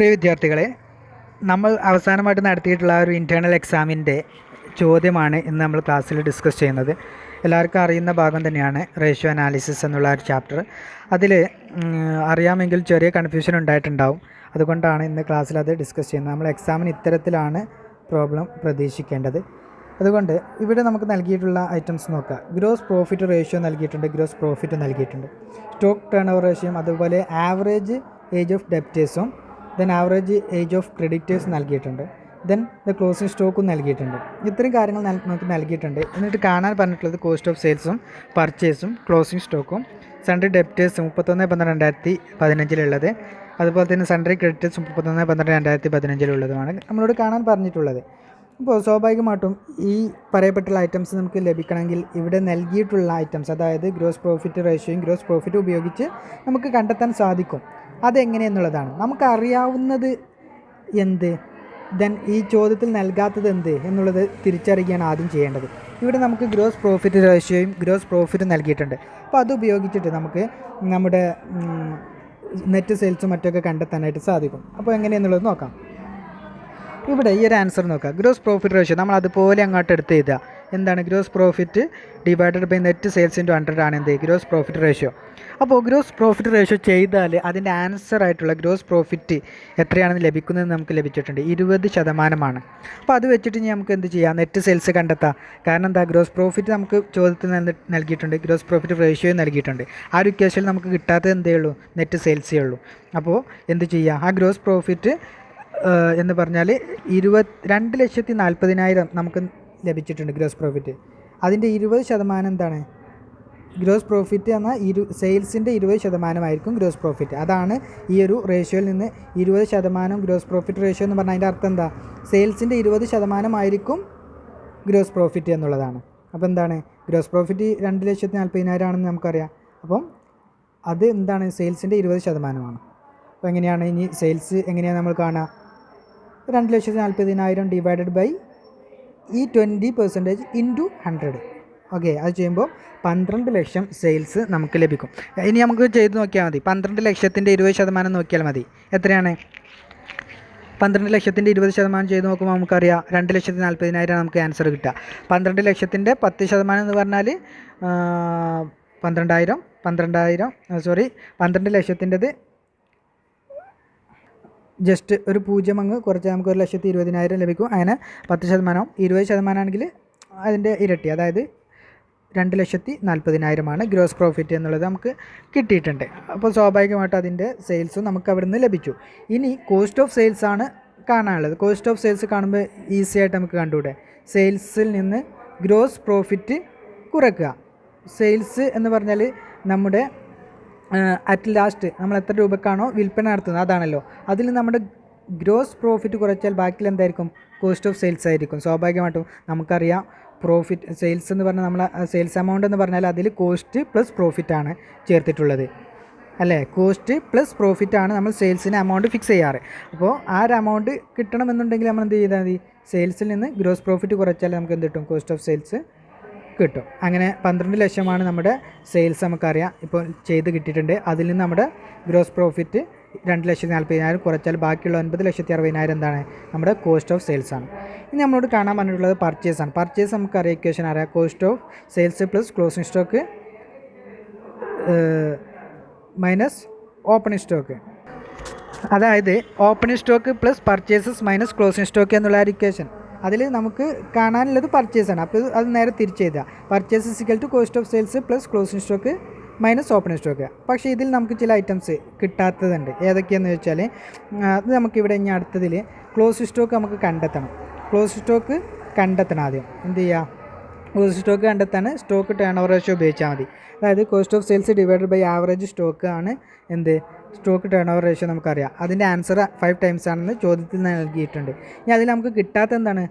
പ്രിയ വിദ്യാർത്ഥികളെ, നമ്മൾ അവസാനമായിട്ട് നടത്തിയിട്ടുള്ള ഒരു ഇൻറ്റേർണൽ എക്സാമിൻ്റെ ചോദ്യമാണ് ഇന്ന് നമ്മൾ ക്ലാസ്സിൽ ഡിസ്കസ് ചെയ്യുന്നത്. എല്ലാവർക്കും അറിയുന്ന ഭാഗം തന്നെയാണ് റേഷ്യോ അനാലിസിസ് എന്നുള്ള ഒരു ചാപ്റ്റർ. അതിൽ അറിയാമെങ്കിൽ ചെറിയ കൺഫ്യൂഷൻ ഉണ്ടായിട്ടുണ്ടാവും. അതുകൊണ്ടാണ് ഇന്ന് ക്ലാസ്സിൽ അത് ഡിസ്കസ് ചെയ്യുന്നത്. നമ്മൾ എക്സാമിന് ഇത്തരത്തിലാണ് പ്രോബ്ലം പ്രതീക്ഷിക്കേണ്ടത്. അതുകൊണ്ട് ഇവിടെ നമുക്ക് നൽകിയിട്ടുള്ള ഐറ്റംസ് നോക്കാം. ഗ്രോസ് പ്രോഫിറ്റ് റേഷ്യോ നൽകിയിട്ടുണ്ട്, ഗ്രോസ് പ്രോഫിറ്റ് നൽകിയിട്ടുണ്ട്, സ്റ്റോക്ക് ടേൺ ഓവർ റേഷ്യോയും അതുപോലെ ആവറേജ് ഏജ് ഓഫ് ഡെപ്റ്റേഴ്സും then average age of creditors നൽകിയിട്ടുണ്ട്, ദെൻ ദ ക്ലോസിംഗ് സ്റ്റോക്കും നൽകിയിട്ടുണ്ട്. ഇത്രയും കാര്യങ്ങൾ നമുക്ക് നൽകിയിട്ടുണ്ട്. എന്നിട്ട് കാണാൻ പറഞ്ഞിട്ടുള്ളത് കോസ്റ്റ് ഓഫ് സെയിൽസും പർച്ചേസും ക്ലോസിംഗ് സ്റ്റോക്കും സൺഡ്രി ഡെപ്റ്റേഴ്സ് 31/12/2015 അതുപോലെ തന്നെ സൺഡ്രി ക്രെഡിറ്റേഴ്സ് 31/12/2015 നമ്മളോട് കാണാൻ പറഞ്ഞിട്ടുള്ളത്. അപ്പോൾ സ്വാഭാവികമായിട്ടും ഈ പറയപ്പെട്ടുള്ള ഐറ്റംസ് നമുക്ക് ലഭിക്കണമെങ്കിൽ ഇവിടെ നൽകിയിട്ടുള്ള ഐറ്റംസ്, അതായത് ഗ്രോസ് പ്രോഫിറ്റ് റേഷ്യോയും ഗ്രോസ് പ്രോഫിറ്റ് ഉപയോഗിച്ച് നമുക്ക് കണ്ടെത്താൻ സാധിക്കും. അതെങ്ങനെയെന്നുള്ളതാണ് നമുക്കറിയാവുന്നത്. എന്ത് ദെൻ ഈ ചോദ്യത്തിൽ നൽകാത്തത് എന്ത് എന്നുള്ളത് തിരിച്ചറിയുകയാണ് ആദ്യം ചെയ്യേണ്ടത്. ഇവിടെ നമുക്ക് ഗ്രോസ് പ്രോഫിറ്റ് റേഷ്യോയും ഗ്രോസ് പ്രോഫിറ്റും നൽകിയിട്ടുണ്ട്. അപ്പോൾ അത് ഉപയോഗിച്ചിട്ട് നമുക്ക് നമ്മുടെ നെറ്റ് സെയിൽസും മറ്റൊക്കെ കണ്ടെത്താനായിട്ട് സാധിക്കും. അപ്പോൾ എങ്ങനെയെന്നുള്ളത് നോക്കാം. ഇവിടെ ഈ ഒരു ആൻസർ നോക്കാം. ഗ്രോസ് പ്രോഫിറ്റ് റേഷ്യോ നമ്മൾ അതുപോലെ അങ്ങോട്ട് എടുത്ത് എഴുതുക. എന്താണ് gross profit divided by net sales into 100 ആണ് എന്ത് ഗ്രോസ് പ്രോഫിറ്റ് റേഷ്യോ. അപ്പോൾ ഗ്രോസ് പ്രോഫിറ്റ് റേഷ്യോ ചെയ്താൽ അതിൻ്റെ ആൻസർ ആയിട്ടുള്ള ഗ്രോസ് പ്രോഫിറ്റ് എത്രയാണെന്ന് ലഭിക്കുന്നത് നമുക്ക് ലഭിച്ചിട്ടുണ്ട് 20%. അപ്പോൾ അത് വെച്ചിട്ട് നമുക്ക് എന്ത് ചെയ്യാം, നെറ്റ് സെയിൽസ് കണ്ടെത്താം. കാരണം എന്താ, ഗ്രോസ് പ്രോഫിറ്റ് നമുക്ക് ചോദ്യത്തിൽ നൽകിയിട്ടുണ്ട്, ഗ്രോസ് പ്രോഫിറ്റ് റേഷ്യോ നൽകിയിട്ടുണ്ട്. ആ ഒരു ഇക്വേഷനിൽ നമുക്ക് കിട്ടാത്തത് എന്തേ ഉള്ളൂ, നെറ്റ് സെയിൽസേ ഉള്ളൂ. അപ്പോൾ എന്ത് ചെയ്യുക, ആ ഗ്രോസ് പ്രോഫിറ്റ് എന്ന് പറഞ്ഞാൽ 2,40,000 നമുക്ക് ലഭിച്ചിട്ടുണ്ട് ഗ്രോസ് പ്രോഫിറ്റ്. അതിൻ്റെ 20% എന്താണ് ഗ്രോസ് പ്രോഫിറ്റ് എന്നാൽ സെയിൽസിൻ്റെ 20% ഗ്രോസ് പ്രോഫിറ്റ്. അതാണ് ഈ ഒരു റേഷ്യോയിൽ നിന്ന് 20% ഗ്രോസ് പ്രോഫിറ്റ് റേഷ്യോ എന്ന് പറഞ്ഞാൽ അതിൻ്റെ അർത്ഥം എന്താ, സെയിൽസിൻ്റെ 20% ഗ്രോസ് പ്രോഫിറ്റ് എന്നുള്ളതാണ്. അപ്പോൾ എന്താണ് ഗ്രോസ് പ്രോഫിറ്റ് 2,40,000 ആണെന്ന് നമുക്കറിയാം. അപ്പം അത് എന്താണ്, സെയിൽസിൻ്റെ 20%. അപ്പോൾ എങ്ങനെയാണ് ഇനി സെയിൽസ് എങ്ങനെയാണ് നമ്മൾ കാണുക, 2,40,000 ഡിവൈഡഡ് ബൈ ഈ 20% ഇൻറ്റു 100. ഓക്കെ, അത് ചെയ്യുമ്പോൾ 12 ലക്ഷം സെയിൽസ് നമുക്ക് ലഭിക്കും. ഇനി നമുക്ക് ചെയ്ത് നോക്കിയാൽ മതി. 12 ലക്ഷത്തിൻ്റെ 20% നോക്കിയാൽ മതി. എത്രയാണ് 12 ലക്ഷത്തിൻ്റെ 20% ചെയ്ത് നോക്കുമ്പോൾ നമുക്കറിയാം 2,40,000 നമുക്ക് ആൻസർ കിട്ടുക. 12 ലക്ഷത്തിൻ്റെ 10% എന്ന് പറഞ്ഞാൽ 12 ലക്ഷത്തിൻ്റെത് ജസ്റ്റ് ഒരു 0 അങ്ങ് കുറച്ച് നമുക്ക് 1,20,000 ലഭിക്കും. അങ്ങനെ 10%, 20% ആണെങ്കിൽ അതിൻ്റെ ഇരട്ടി, അതായത് 2,40,000 ഗ്രോസ് പ്രോഫിറ്റ് എന്നുള്ളത് നമുക്ക് കിട്ടിയിട്ടുണ്ട്. അപ്പോൾ സ്വാഭാവികമായിട്ടും അതിൻ്റെ സെയിൽസും നമുക്ക് അവിടെ നിന്ന് ലഭിച്ചു. ഇനി കോസ്റ്റ് ഓഫ് സെയിൽസ് ആണ് കാണാനുള്ളത്. കോസ്റ്റ് ഓഫ് സെയിൽസ് കാണുമ്പോൾ ഈസി ആയിട്ട് നമുക്ക് കണ്ടുകൂടെ, സെയിൽസിൽ നിന്ന് ഗ്രോസ് പ്രോഫിറ്റ് കുറയ്ക്കുക. സെയിൽസ് എന്ന് പറഞ്ഞാൽ നമ്മുടെ അറ്റ് ലാസ്റ്റ് നമ്മൾ എത്ര രൂപക്കാണോ വിൽപ്പന നടത്തുന്നത് അതാണല്ലോ. അതിൽ നമ്മുടെ ഗ്രോസ് പ്രോഫിറ്റ് കുറച്ചാൽ ബാക്കിൽ എന്തായിരിക്കും, കോസ്റ്റ് ഓഫ് സെയിൽസ് ആയിരിക്കും. സ്വാഭാവികമായിട്ടും നമുക്കറിയാം പ്രോഫിറ്റ് സെയിൽസ് എന്ന് പറഞ്ഞാൽ നമ്മൾ സെയിൽസ് എമൗണ്ട് എന്ന് പറഞ്ഞാൽ അതിൽ കോസ്റ്റ് പ്ലസ് പ്രോഫിറ്റാണ് ചേർത്തിട്ടുള്ളത്, അല്ലേ. കോസ്റ്റ് പ്ലസ് പ്രോഫിറ്റാണ് നമ്മൾ സെയിൽസിന് എമൗണ്ട് ഫിക്സ് ചെയ്യാറ്. അപ്പോൾ ആ ഒരു എമൗണ്ട് കിട്ടണമെന്നുണ്ടെങ്കിൽ നമ്മൾ എന്ത് ചെയ്താൽ മതി, സെയിൽസിൽ നിന്ന് ഗ്രോസ് പ്രോഫിറ്റ് കുറച്ചാൽ നമുക്ക് എന്ത് കിട്ടും, കോസ്റ്റ് ഓഫ് സെയിൽസ് കിട്ടും. അങ്ങനെ 12 ലക്ഷമാണ് നമ്മുടെ സെയിൽസ് നമുക്കറിയാം, ഇപ്പോൾ ചെയ്ത് കിട്ടിയിട്ടുണ്ട്. അതിൽ നിന്ന് നമ്മുടെ ഗ്രോസ് പ്രോഫിറ്റ് 2,40,000 കുറച്ചാൽ ബാക്കിയുള്ള 9,60,000 എന്താണ്, നമ്മുടെ കോസ്റ്റ് ഓഫ് സെയിൽസ് ആണ്. ഇനി നമ്മളോട് കാണാൻ പറഞ്ഞിട്ടുള്ളത് പർച്ചേസ് ആണ്. പർച്ചേസ് നമുക്കറിയാം, ഇക്വേഷൻ അറിയാം, cost of sales plus closing stock minus opening stock. അതായത് opening stock plus purchases minus closing stock എന്നുള്ള ഒരു ഇക്വേഷൻ. അതിൽ നമുക്ക് കാണാനുള്ളത് പർച്ചേസാണ്. അപ്പോൾ അത് നേരെ തിരിച്ച് എഴുതുക. Purchase equal to cost of sales plus closing stock minus opening stock. പക്ഷേ ഇതിൽ നമുക്ക് ചില ഐറ്റംസ് കിട്ടാത്തതുണ്ട്. ഏതൊക്കെയാണെന്ന് വെച്ചാൽ അത് നമുക്കിവിടെ ഇനി അടുത്തതിൽ ക്ലോസിംഗ് സ്റ്റോക്ക് നമുക്ക് കണ്ടെത്തണം. ക്ലോസിംഗ് സ്റ്റോക്ക് കണ്ടെത്തണം. ആദ്യം എന്ത് ചെയ്യുക, ക്ലോസിംഗ് സ്റ്റോക്ക് കണ്ടെത്താൻ സ്റ്റോക്ക് ടേൺ ഓവർ റേഷ്യോ ഉപയോഗിച്ചാൽ മതി. അതായത് cost of sales divided by average stock ആണ് എന്ത്, സ്റ്റോക്ക് ടേൺ ഓവർ റേഷ്യോ നമുക്കറിയാം. അതിൻ്റെ ആൻസർ 5 ടൈംസ് ആണെന്ന് ചോദ്യത്തിൽ നൽകിയിട്ടുണ്ട്. ഇനി അതിൽ നമുക്ക് കിട്ടാത്ത എന്താണ്,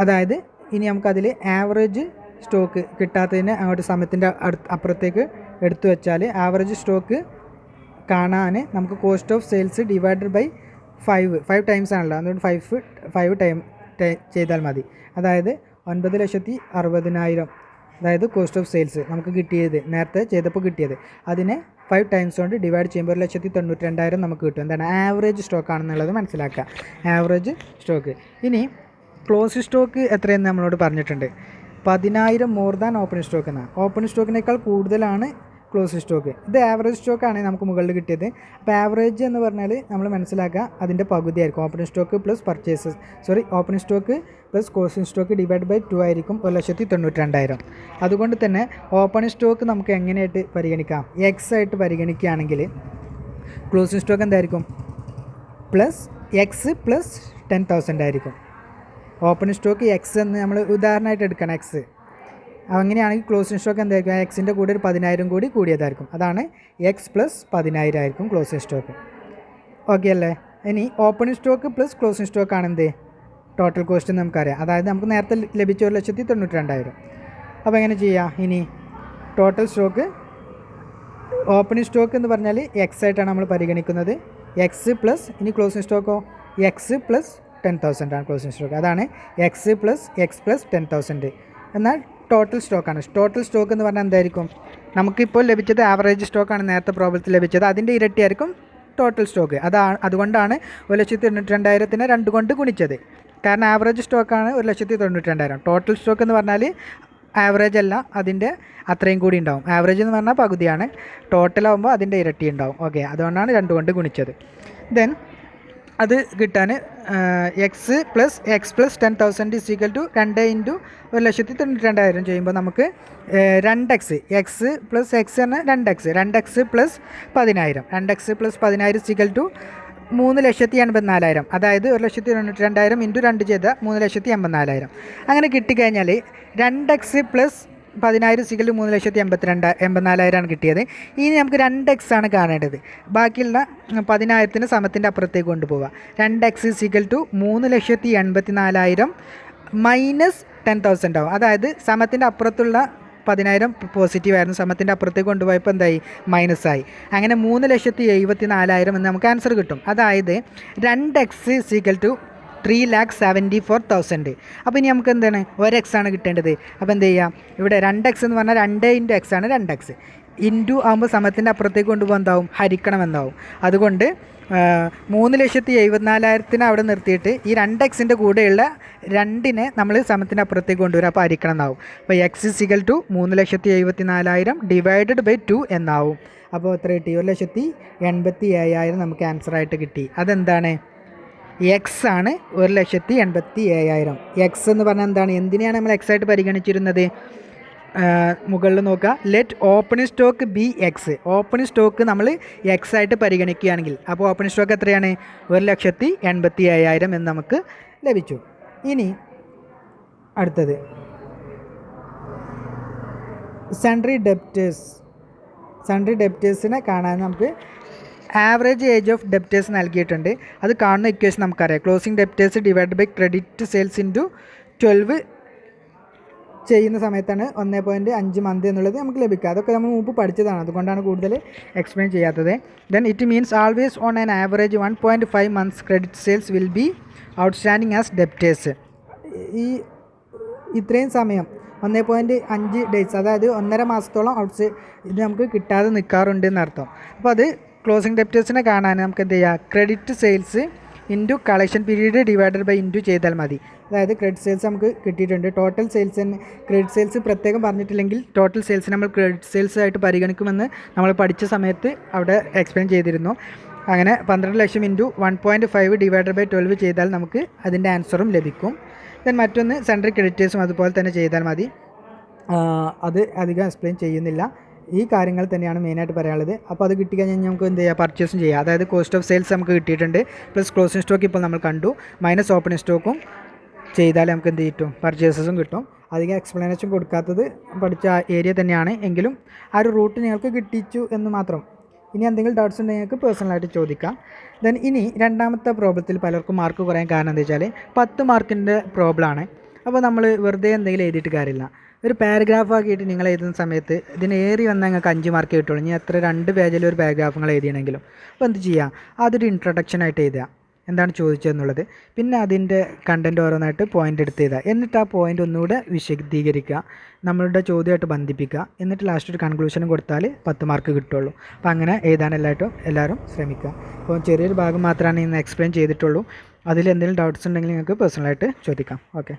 അതായത് ഇനി നമുക്കതിൽ ആവറേജ് സ്റ്റോക്ക് കിട്ടാത്തതിന് അങ്ങോട്ട് സമയത്തിൻ്റെ അപ്പുറത്തേക്ക് എടുത്തു വെച്ചാൽ ആവറേജ് സ്റ്റോക്ക് കാണാൻ നമുക്ക് cost of sales divided by 5 times ആണല്ലോ. അതുകൊണ്ട് 5 ടൈം ചെയ്താൽ മതി. അതായത് 9,60,000 അതായത് കോസ്റ്റ് ഓഫ് സെയിൽസ് നമുക്ക് കിട്ടിയത് നേരത്തെ ചെയ്തപ്പോൾ കിട്ടിയത്, അതിനെ 5 ടൈംസ് കൊണ്ട് ഡിവൈഡ് ചെയ്യുമ്പോൾ 1,92,000 നമുക്ക് കിട്ടും. എന്താണ് ആവറേജ് സ്റ്റോക്ക് ആണെന്നുള്ളത് മനസ്സിലാക്കുക. Average stock. ഇനി ക്ലോസ് സ്റ്റോക്ക് എത്രയെന്ന് നമ്മളോട് പറഞ്ഞിട്ടുണ്ട്. 10,000 മോർ ദാൻ ഓപ്പൺ സ്റ്റോക്ക് എന്നാണ്. ഓപ്പൺ സ്റ്റോക്കിനേക്കാൾ കൂടുതലാണ് ക്ലോസ് സ്റ്റോക്ക്. ഇത് ആവറേജ് സ്റ്റോക്കാണ് നമുക്ക് മുകളിൽ കിട്ടിയത്. അപ്പോൾ ആവറേജ് എന്ന് പറഞ്ഞാൽ നമ്മൾ മനസ്സിലാക്കുക അതിൻ്റെ പകുതിയായിരിക്കും. Open stock plus open stock plus closing stock divide by 2 ആയിരിക്കും 1,92,000. അതുകൊണ്ട് തന്നെ ഓപ്പൺ സ്റ്റോക്ക് നമുക്ക് എങ്ങനെയായിട്ട് പരിഗണിക്കാം? എക്സ് ആയിട്ട് പരിഗണിക്കുകയാണെങ്കിൽ ക്ലോസിംഗ് സ്റ്റോക്ക് എന്തായിരിക്കും? എക്സ് പ്ലസ് 10,000 ആയിരിക്കും. ഓപ്പൺ സ്റ്റോക്ക് എക്സ് എന്ന് നമ്മൾ ഉദാഹരണമായിട്ട് എടുക്കണം. എക്സ് അങ്ങനെയാണെങ്കിൽ ക്ലോസിംഗ് സ്റ്റോക്ക് എന്തായിരിക്കും? എക്സിൻ്റെ കൂടെ ഒരു 10,000 കൂടി കൂടിയതായിരിക്കും. അതാണ് എക്സ് പ്ലസ് 10,000 ആയിരിക്കും ക്ലോസിംഗ് സ്റ്റോക്ക്. ഓക്കെ അല്ലേ? ഇനി open stock plus closing stock ആണ് എന്ത്? ടോട്ടൽ കോസ്റ്റ് നമുക്കറിയാം. അതായത് നമുക്ക് നേരത്തെ ലഭിച്ച 1,92,000. അപ്പോൾ എങ്ങനെ ചെയ്യാം? ഇനി ടോട്ടൽ സ്റ്റോക്ക് ഓപ്പൺ സ്റ്റോക്ക് എന്ന് പറഞ്ഞാൽ എക്സ് ആയിട്ടാണ് നമ്മൾ പരിഗണിക്കുന്നത്. എക്സ് പ്ലസ് ഇനി ക്ലോസിംഗ് സ്റ്റോക്കോ എക്സ് പ്ലസ് 10,000 ആണ് ക്ലോസിംഗ് സ്റ്റോക്ക്. അതാണ് എക്സ് പ്ലസ് 10,000. എന്നാൽ ടോട്ടൽ സ്റ്റോക്കാണ്. ടോട്ടൽ സ്റ്റോക്ക് എന്ന് പറഞ്ഞാൽ എന്തായിരിക്കും? നമുക്കിപ്പോൾ ലഭിച്ചത് ആവറേജ് സ്റ്റോക്കാണ് നേരത്തെ പ്രോബ്ലത്തിൽ ലഭിച്ചത്. അതിൻ്റെ ഇരട്ടിയായിരിക്കും ടോട്ടൽ സ്റ്റോക്ക്. അതുകൊണ്ടാണ് 1,92,000 2 കൊണ്ട് ഗുണിച്ചത്. കാരണം ആവറേജ് സ്റ്റോക്കാണ് 1,92,000. ടോട്ടൽ സ്റ്റോക്ക് എന്ന് പറഞ്ഞാൽ ആവറേജ് അല്ല, അതിൻ്റെ അത്രയും കൂടി ഉണ്ടാവും. ആവറേജ് എന്ന് പറഞ്ഞാൽ പകുതിയാണ്, ടോട്ടലാകുമ്പോൾ അതിൻ്റെ ഇരട്ടി ഉണ്ടാവും. ഓക്കെ, അതുകൊണ്ടാണ് 2 കൊണ്ട് ഗുണിച്ചത്. ദെൻ അത് കിട്ടാൻ x plus 10,000 is equal to 2 into 1,92,000 ചെയ്യുമ്പോൾ നമുക്ക് 2x എക്സ് പ്ലസ് എക്സ് എന്ന 2x plus 10,000 2x plus 10,000 is equal to 3,84,000. അതായത് 1,92,000 ഇൻറ്റു 2 ചെയ്ത 3,84,000. അങ്ങനെ കിട്ടിക്കഴിഞ്ഞാൽ 2x പ്ലസ് 10,000 സിഗിൽ 3,82,84,000 കിട്ടിയത്. ഇനി നമുക്ക് 2x ആണ് കാണേണ്ടത്. ബാക്കിയുള്ള 10,000 സമത്തിൻ്റെ അപ്പുറത്തേക്ക് കൊണ്ടുപോവുക. 2x സിഗൽ ടു 3,84,000 മൈനസ് 10,000 ആവും. അതായത് സമത്തിൻ്റെ അപ്പുറത്തുള്ള 10,000 പോസിറ്റീവായിരുന്നു, സമത്തിൻ്റെ അപ്പുറത്തേക്ക് കൊണ്ടുപോയപ്പോൾ എന്തായി? മൈനസായി. അങ്ങനെ 3,74,000 എന്ന് നമുക്ക് ആൻസർ കിട്ടും. അതായത് 2x സിഗൽ ടു 3,74,000. അപ്പോൾ ഇനി നമുക്ക് എന്താണ്? 1x ആണ് കിട്ടേണ്ടത്. അപ്പോൾ എന്ത് ചെയ്യാം? ഇവിടെ 2x എന്ന് പറഞ്ഞാൽ 2 ഇൻറ്റു എക്സ് ആണ്. 2x ഇൻറ്റു ആകുമ്പോൾ സമത്തിൻ്റെ അപ്പുറത്തേക്ക് കൊണ്ടുപോകാൻ എന്താവും? ഹരിക്കണം എന്താവും. അതുകൊണ്ട് 3,74,000 അവിടെ നിർത്തിയിട്ട് ഈ 2xൻ്റെ കൂടെയുള്ള 2നെ നമ്മൾ സമത്തിൻ്റെ അപ്പുറത്തേക്ക് കൊണ്ടുവരും. അപ്പോൾ ഹരിക്കണം എന്നാവും. അപ്പോൾ x is equal to 3,74,000 divided by 2 എന്നാവും. അപ്പോൾ എത്ര കിട്ടി? 1,87,000 നമുക്ക് ആൻസറായിട്ട് കിട്ടി. അതെന്താണ്? എക്സ് ആണ്. 1,87,000. എക്സ് എന്ന് പറഞ്ഞാൽ എന്താണ്? എന്തിനെയാണ് നമ്മൾ എക്സ് ആയിട്ട് പരിഗണിച്ചിരുന്നത്? മുകളിൽ നോക്കുക. Let open stock B X. Open stock നമ്മൾ എക്സ് ആയിട്ട് പരിഗണിക്കുകയാണെങ്കിൽ അപ്പോൾ ഓപ്പൺ സ്റ്റോക്ക് എത്രയാണ്? 1,87,000 എന്ന് നമുക്ക് ലഭിച്ചു. ഇനി അടുത്തത് സൺട്രി ഡെപ്റ്റേഴ്സിനെ കാണാൻ നമുക്ക് ആവറേജ് ഏജ് ഓഫ് ഡെപ്റ്റേഴ്സ് നൽകിയിട്ടുണ്ട്. അത് കാണുന്ന ഇക്വേഷൻ നമുക്കറിയാം. Closing debtors divide by credit sales into 12 ചെയ്യുന്ന സമയത്താണ് 1.5 മന്ത് എന്നുള്ളത് നമുക്ക് ലഭിക്കുക. അതൊക്കെ നമ്മൾ മുമ്പ് പഠിച്ചതാണ്, അതുകൊണ്ടാണ് കൂടുതൽ എക്സ്പ്ലെയിൻ ചെയ്യാത്തത്. Then it means always on an average 1.5 months credit sales will be outstanding as debtors. ഈ ഇത്രയും സമയം 1.5 ഡേയ്സ്, അതായത് 1.5 മാസത്തോളം ഇത് നമുക്ക് കിട്ടാതെ നിൽക്കാറുണ്ട് എന്നർത്ഥം. അപ്പോൾ അത് ക്ലോസിംഗ് ഡെപ്റ്റേഴ്സിനെ കാണാൻ നമുക്ക് എന്ത് ചെയ്യുക? Credit sales into collection period divided by into ചെയ്താൽ മതി. അതായത് ക്രെഡിറ്റ് സെയിൽസ് നമുക്ക് കിട്ടിയിട്ടുണ്ട്. ടോട്ടൽ സെയിൽസ് ക്രെഡിറ്റ് സെയിൽസ് പ്രത്യേകം പറഞ്ഞിട്ടില്ലെങ്കിൽ ടോട്ടൽ സെയിൽസ് നമ്മൾ ക്രെഡിറ്റ് സെയിൽസ് ആയിട്ട് പരിഗണിക്കുമെന്ന് നമ്മൾ പഠിച്ച സമയത്ത് അവിടെ എക്സ്പ്ലെയിൻ ചെയ്തിരുന്നു. അങ്ങനെ 12 ലക്ഷം ഇൻറ്റു 1.5 ഡിവൈഡഡ് ബൈ 12 ചെയ്താൽ നമുക്ക് അതിൻ്റെ ആൻസറും ലഭിക്കും. ദെൻ മറ്റൊന്ന് സെൻട്രൽ ക്രെഡിറ്റേഴ്സും അതുപോലെ തന്നെ ചെയ്താൽ മതി. അത് അധികം എക്സ്പ്ലെയിൻ ചെയ്യുന്നില്ല. ഈ കാര്യങ്ങൾ തന്നെയാണ് മെയിനായിട്ട് പറയാനുള്ളത്. അപ്പോൾ അത് കിട്ടിക്കഴിഞ്ഞാൽ നമുക്ക് എന്ത് ചെയ്യുക? പർച്ചേസും ചെയ്യാം. അതായത് കോസ്റ്റ് ഓഫ് സെയിൽസ് നമുക്ക് കിട്ടിയിട്ടുണ്ട്, പ്ലസ് ക്ലോസിംഗ് സ്റ്റോക്ക് ഇപ്പോൾ നമ്മൾ കണ്ടു, മൈനസ് ഓപ്പണിംഗ് സ്റ്റോക്കും ചെയ്താൽ നമുക്ക് എന്ത് കിട്ടും? പർച്ചേസസും കിട്ടും. അധികം എക്സ്പ്ലനേഷൻ കൊടുക്കാത്തത് പഠിച്ച ഏരിയ തന്നെയാണ്, എങ്കിലും ആ ഒരു റൂട്ട് നിങ്ങൾക്ക് കിട്ടിച്ചു എന്ന് മാത്രം. ഇനി എന്തെങ്കിലും ഡൗട്ട്സ് ഉണ്ടെങ്കിൽ നിങ്ങൾക്ക് പേഴ്സണലായിട്ട് ചോദിക്കാം. ദെൻ ഇനി രണ്ടാമത്തെ പ്രോബ്ലത്തിൽ പലർക്കും മാർക്ക് കുറയാൻ കാരണം എന്താ വെച്ചാൽ 10 മാർക്കിൻ്റെ പ്രോബ്ലമാണ്. അപ്പോൾ നമ്മൾ വെറുതെ എന്തെങ്കിലും എഴുതിയിട്ട് കാര്യമില്ല. ഒരു പാരഗ്രാഫ് ആക്കിയിട്ട് നിങ്ങൾ എഴുതുന്ന സമയത്ത് ഇതിന് ഏറി വന്നാൽ നിങ്ങൾക്ക് 5 മാർക്ക് കിട്ടുള്ളൂ. ഇനി എത്ര 2 പേജിൽ ഒരു പാരഗ്രാഫ് നിങ്ങൾ എഴുതിയണമെങ്കിലും. അപ്പോൾ എന്ത് ചെയ്യുക? അതൊരു ഇൻട്രൊഡക്ഷൻ ആയിട്ട് എഴുതുക. എന്താണ് ചോദിച്ചതെന്നുള്ളത്. പിന്നെ അതിൻ്റെ കണ്ടൻറ്റ് ഓരോന്നായിട്ട് പോയിൻ്റ് എടുത്ത് എഴുതുക. എന്നിട്ട് ആ പോയിൻ്റ് ഒന്നുകൂടെ വിശദീകരിക്കുക, നമ്മളുടെ ചോദ്യമായിട്ട് ബന്ധിപ്പിക്കുക. എന്നിട്ട് ലാസ്റ്റ് ഒരു കൺക്ലൂഷനും കൊടുത്താൽ 10 മാർക്ക് കിട്ടുള്ളൂ. അപ്പോൾ അങ്ങനെ എഴുതാൻ എല്ലാവരും ശ്രമിക്കുക. അപ്പോൾ ചെറിയൊരു ഭാഗം മാത്രമാണ് ഇന്ന് എക്സ്പ്ലെയിൻ ചെയ്തിട്ടുള്ളൂ. അതിൽ എന്തെങ്കിലും ഡൗട്ട്സ് ഉണ്ടെങ്കിൽ നിങ്ങൾക്ക് പേഴ്സണലായിട്ട് ചോദിക്കാം. ഓക്കെ.